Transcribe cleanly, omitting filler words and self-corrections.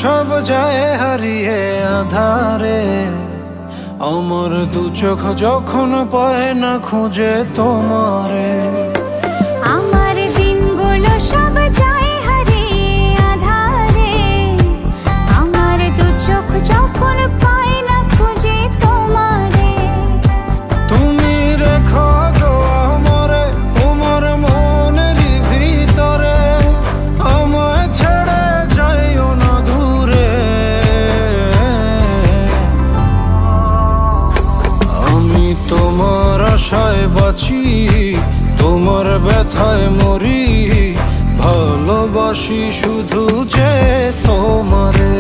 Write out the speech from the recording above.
সব যায় হারিয়ে আধারে, আমার দু চোখ যখন পায় না খুঁজে তোমারে। আমার দিনগুলো সব যায় হারিয়ে আধারে, আমার দু চোখ যখন পায় না খুঁজে তোমারে। তুমি রেখো গো আমারে তোমার মনের ভিতরে, আমায় ছেড়ে যাইও না দূরে। আমি তোমার আশায় বাঁচি, তোমার ব্যথায় মরি, ভালোবাসি শুধু যে তোমারে।